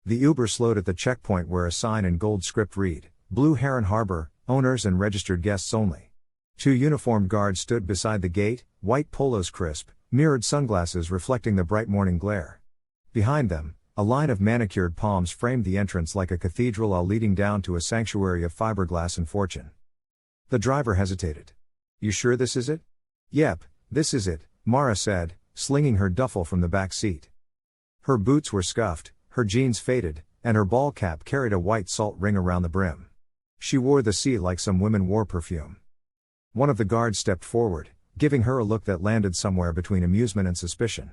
The Uber slowed at the checkpoint where a sign in gold script read, Blue Heron Harbor, owners and registered guests only. 2 uniformed guards stood beside the gate, white polos crisp, mirrored sunglasses reflecting the bright morning glare. Behind them, a line of manicured palms framed the entrance like a cathedral leading down to a sanctuary of fiberglass and fortune. The driver hesitated. "You sure this is it?" "Yep, this is it," Mara said, slinging her duffel from the back seat. Her boots were scuffed, her jeans faded, and her ball cap carried a white salt ring around the brim. She wore the sea like some women wore perfume. One of the guards stepped forward, giving her a look that landed somewhere between amusement and suspicion.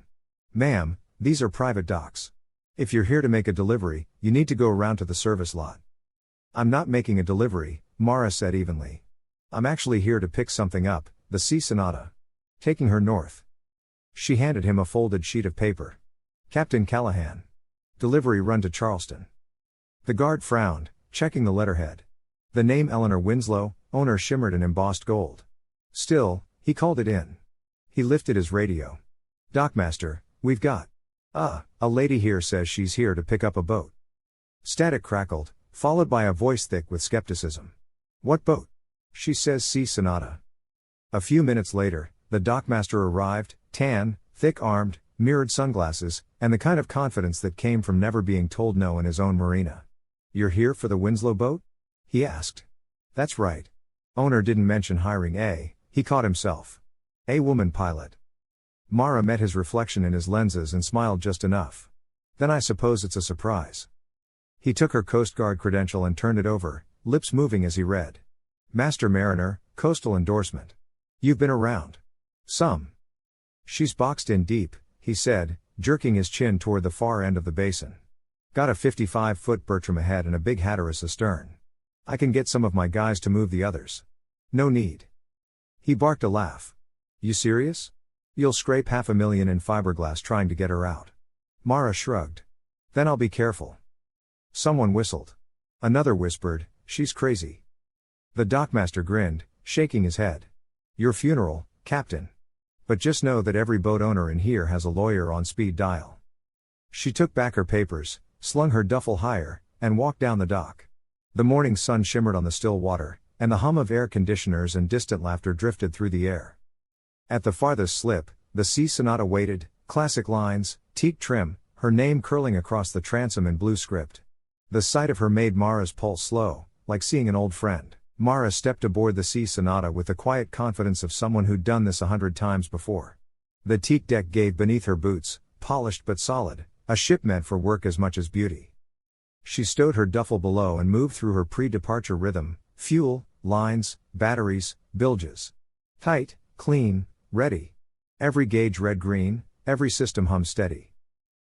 "Ma'am, these are private docks. If you're here to make a delivery, you need to go around to the service lot." "I'm not making a delivery," Mara said evenly. "I'm actually here to pick something up, the Sea Sonata. Taking her north." She handed him a folded sheet of paper. "Captain Callahan. Delivery run to Charleston." The guard frowned, checking the letterhead. The name Eleanor Winslow, owner, shimmered in embossed gold. Still, he called it in. He lifted his radio. "Dockmaster, we've got. A lady here says she's here to pick up a boat." Static crackled, followed by a voice thick with skepticism. "What boat?" "She says Sea Sonata." A few minutes later, the dockmaster arrived, tan, thick-armed, mirrored sunglasses, and the kind of confidence that came from never being told no in his own marina. "You're here for the Winslow boat?" he asked. "That's right. Owner didn't mention hiring he caught himself. A woman pilot." Mara met his reflection in his lenses and smiled just enough. "Then I suppose it's a surprise." He took her Coast Guard credential and turned it over, lips moving as he read. "Master Mariner, Coastal Endorsement. You've been around." "Some." "She's boxed in deep," he said, jerking his chin toward the far end of the basin. "Got a 55-foot Bertram ahead and a big Hatteras astern. I can get some of my guys to move the others." "No need." He barked a laugh. "You serious? You'll scrape $500,000 in fiberglass trying to get her out." Mara shrugged. "Then I'll be careful." Someone whistled. Another whispered, "She's crazy." The dockmaster grinned, shaking his head. "Your funeral, Captain. But just know that every boat owner in here has a lawyer on speed dial." She took back her papers, slung her duffel higher, and walked down the dock. The morning sun shimmered on the still water, and the hum of air conditioners and distant laughter drifted through the air. At the farthest slip, the Sea Sonata waited, classic lines, teak trim, her name curling across the transom in blue script. The sight of her made Mara's pulse slow, like seeing an old friend. Mara stepped aboard the Sea Sonata with the quiet confidence of someone who'd done this 100 times before. The teak deck gave beneath her boots, polished but solid, a ship meant for work as much as beauty. She stowed her duffel below and moved through her pre-departure rhythm, fuel, lines, batteries, bilges. Tight, clean, ready. Every gauge red-green, every system hummed steady.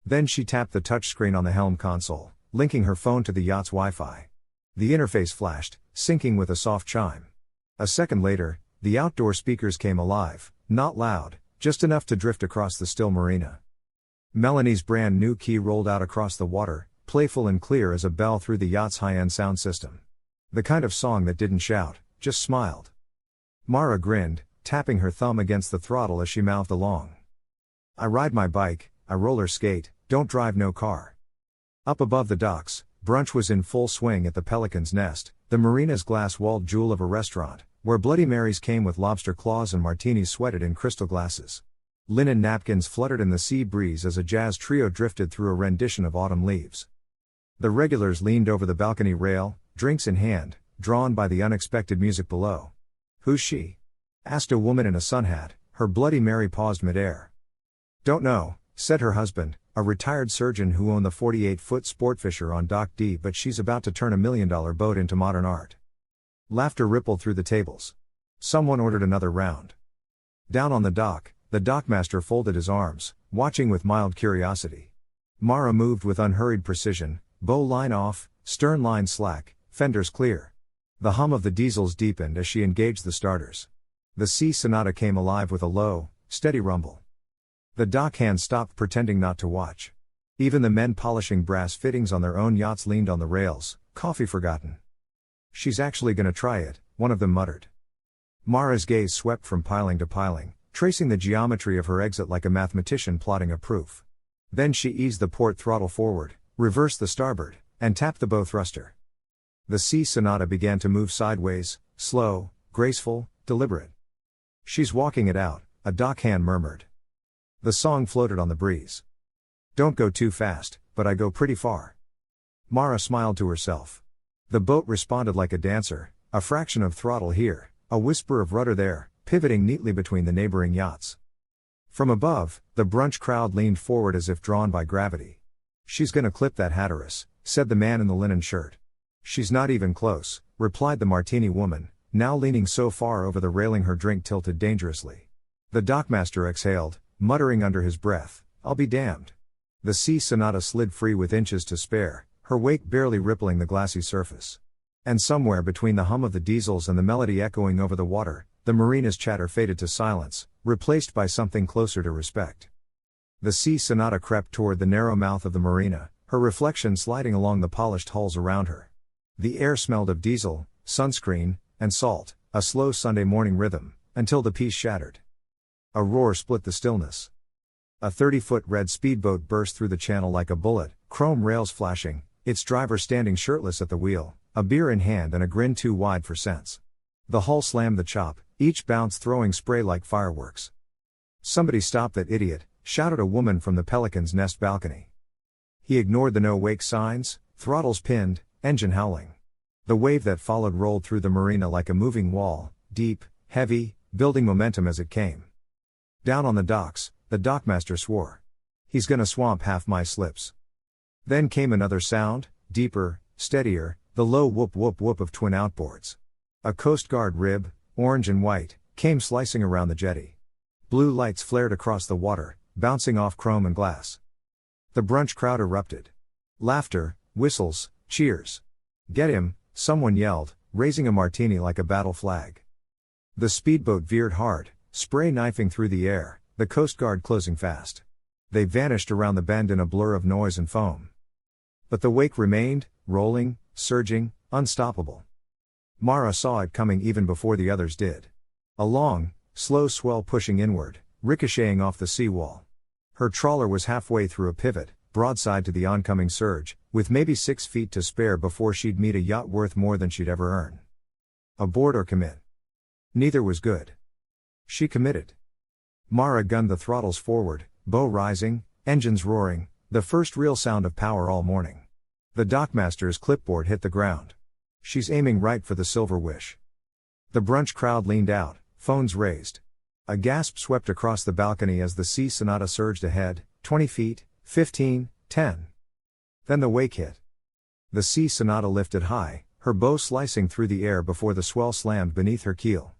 Then she tapped the touchscreen on the helm console, linking her phone to the yacht's Wi-Fi. The interface flashed, syncing with a soft chime. A second later, the outdoor speakers came alive, not loud, just enough to drift across the still marina. Melanie's brand new key rolled out across the water, playful and clear as a bell through the yacht's high-end sound system. The kind of song that didn't shout, just smiled. Mara grinned, tapping her thumb against the throttle as she mouthed along. "I ride my bike, I roller skate, don't drive no car." Up above the docks, brunch was in full swing at the Pelican's Nest, the marina's glass-walled jewel of a restaurant, where Bloody Marys came with lobster claws and martinis sweated in crystal glasses. Linen napkins fluttered in the sea breeze as a jazz trio drifted through a rendition of Autumn Leaves. The regulars leaned over the balcony rail, drinks in hand, drawn by the unexpected music below. "Who's she?" asked a woman in a sun hat, her Bloody Mary paused midair. "Don't know," said her husband, a retired surgeon who owned the 48-foot Sportfisher on Dock D, "but she's about to turn $1 million boat into modern art." Laughter rippled through the tables. Someone ordered another round. Down on the dock, the dockmaster folded his arms, watching with mild curiosity. Mara moved with unhurried precision, bow line off, stern line slack, fenders clear. The hum of the diesels deepened as she engaged the starters. The Sea Sonata came alive with a low, steady rumble. The dockhands stopped pretending not to watch. Even the men polishing brass fittings on their own yachts leaned on the rails, coffee forgotten. "She's actually gonna try it," one of them muttered. Mara's gaze swept from piling to piling, tracing the geometry of her exit like a mathematician plotting a proof. Then she eased the port throttle forward, reversed the starboard, and tapped the bow thruster. The Sea Sonata began to move sideways, slow, graceful, deliberate. "She's walking it out," a dockhand murmured. The song floated on the breeze. "Don't go too fast, but I go pretty far." Mara smiled to herself. The boat responded like a dancer, a fraction of throttle here, a whisper of rudder there, pivoting neatly between the neighboring yachts. From above, the brunch crowd leaned forward as if drawn by gravity. "She's gonna clip that Hatteras," said the man in the linen shirt. "She's not even close," replied the martini woman, now leaning so far over the railing her drink tilted dangerously. The dockmaster exhaled, muttering under his breath, "I'll be damned." The Sea Sonata slid free with inches to spare, her wake barely rippling the glassy surface. And somewhere between the hum of the diesels and the melody echoing over the water, the marina's chatter faded to silence, replaced by something closer to respect. The Sea Sonata crept toward the narrow mouth of the marina, her reflection sliding along the polished hulls around her. The air smelled of diesel, sunscreen, and salt, a slow Sunday morning rhythm, until the peace shattered. A roar split the stillness. A 30-foot red speedboat burst through the channel like a bullet, chrome rails flashing, its driver standing shirtless at the wheel, a beer in hand and a grin too wide for sense. The hull slammed the chop, each bounce throwing spray like fireworks. "Somebody stop that idiot," shouted a woman from the Pelican's Nest balcony. He ignored the no-wake signs, throttles pinned, engine howling. The wave that followed rolled through the marina like a moving wall, deep, heavy, building momentum as it came. Down on the docks, the dockmaster swore. "He's gonna swamp half my slips." Then came another sound, deeper, steadier, the low whoop whoop whoop of twin outboards. A Coast Guard rib, orange and white, came slicing around the jetty. Blue lights flared across the water, bouncing off chrome and glass. The brunch crowd erupted. Laughter, whistles, cheers. "Get him," someone yelled, raising a martini like a battle flag. The speedboat veered hard, spray knifing through the air, the Coast Guard closing fast. They vanished around the bend in a blur of noise and foam. But the wake remained, rolling, surging, unstoppable. Mara saw it coming even before the others did. A long, slow swell pushing inward, ricocheting off the seawall. Her trawler was halfway through a pivot, broadside to the oncoming surge, with maybe 6 feet to spare before she'd meet a yacht worth more than she'd ever earn. Abort or commit? Neither was good. She committed. Mara gunned the throttles forward, bow rising, engines roaring, the first real sound of power all morning. The dockmaster's clipboard hit the ground. "She's aiming right for the Silver Wish." The brunch crowd leaned out, phones raised. A gasp swept across the balcony as the Sea Sonata surged ahead, 20 feet, 15, 10. Then the wake hit. The Sea Sonata lifted high, her bow slicing through the air before the swell slammed beneath her keel.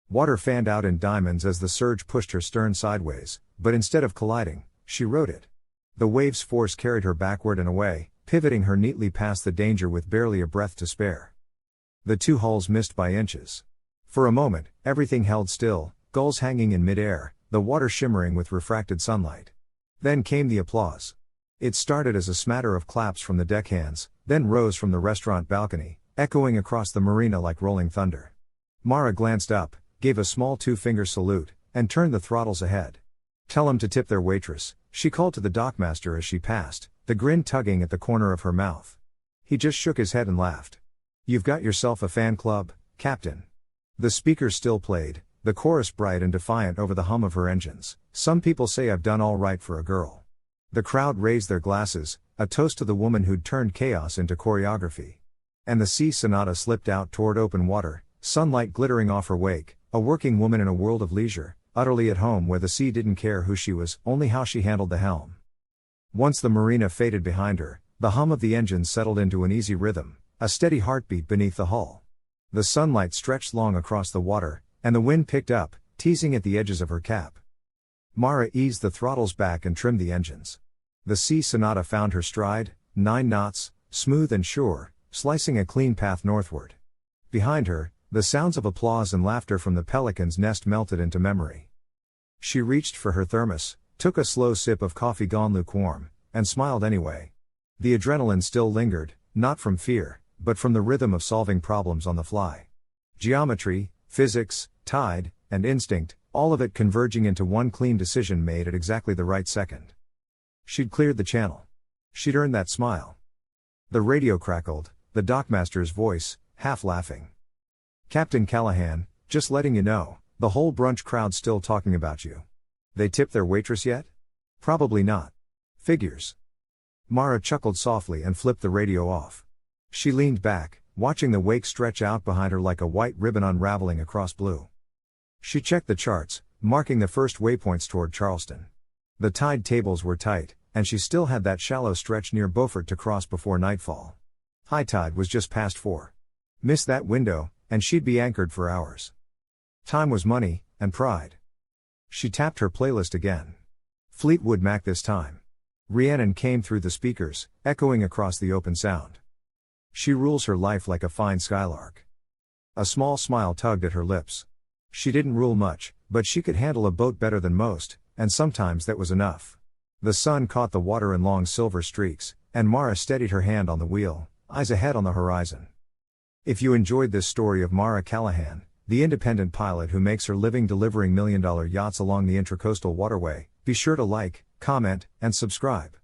Water fanned out in diamonds as the surge pushed her stern sideways, but instead of colliding, she rode it. The wave's force carried her backward and away, pivoting her neatly past the danger with barely a breath to spare. The two hulls missed by inches. For a moment, everything held still, gulls hanging in mid-air, the water shimmering with refracted sunlight. Then came the applause. It started as a smatter of claps from the deckhands, then rose from the restaurant balcony, echoing across the marina like rolling thunder. Mara glanced up, gave a small 2-finger salute, and turned the throttles ahead. "Tell 'em to tip their waitress," she called to the dockmaster as she passed, the grin tugging at the corner of her mouth. He just shook his head and laughed. "You've got yourself a fan club, Captain." The speakers still played, the chorus bright and defiant over the hum of her engines. "Some people say I've done all right for a girl." The crowd raised their glasses, a toast to the woman who'd turned chaos into choreography. And the Sea Sonata slipped out toward open water, sunlight glittering off her wake, a working woman in a world of leisure, utterly at home where the sea didn't care who she was, only how she handled the helm. Once the marina faded behind her, the hum of the engines settled into an easy rhythm, a steady heartbeat beneath the hull. The sunlight stretched long across the water, and the wind picked up, teasing at the edges of her cap. Mara eased the throttles back and trimmed the engines. The Sea Sonata found her stride, 9 knots, smooth and sure, slicing a clean path northward. Behind her, the sounds of applause and laughter from the Pelican's Nest melted into memory. She reached for her thermos, took a slow sip of coffee gone lukewarm, and smiled anyway. The adrenaline still lingered, not from fear, but from the rhythm of solving problems on the fly. Geometry, physics, tide, and instinct, all of it converging into one clean decision made at exactly the right second. She'd cleared the channel. She'd earned that smile. The radio crackled, the dockmaster's voice, half laughing. "Captain Callahan, just letting you know, the whole brunch crowd's still talking about you. They tipped their waitress yet? Probably not. Figures." Mara chuckled softly and flipped the radio off. She leaned back, watching the wake stretch out behind her like a white ribbon unraveling across blue. She checked the charts, marking the first waypoints toward Charleston. The tide tables were tight, and she still had that shallow stretch near Beaufort to cross before nightfall. High tide was just past 4. Miss that window, and she'd be anchored for hours. Time was money, and pride. She tapped her playlist again. Fleetwood Mac this time. Rhiannon came through the speakers, echoing across the open sound. She rules her life like a fine skylark. A small smile tugged at her lips. She didn't rule much, but she could handle a boat better than most, and sometimes that was enough. The sun caught the water in long silver streaks, and Mara steadied her hand on the wheel, eyes ahead on the horizon. If you enjoyed this story of Mara Callahan, the independent pilot who makes her living delivering million-dollar yachts along the Intercoastal Waterway, be sure to like, comment, and subscribe.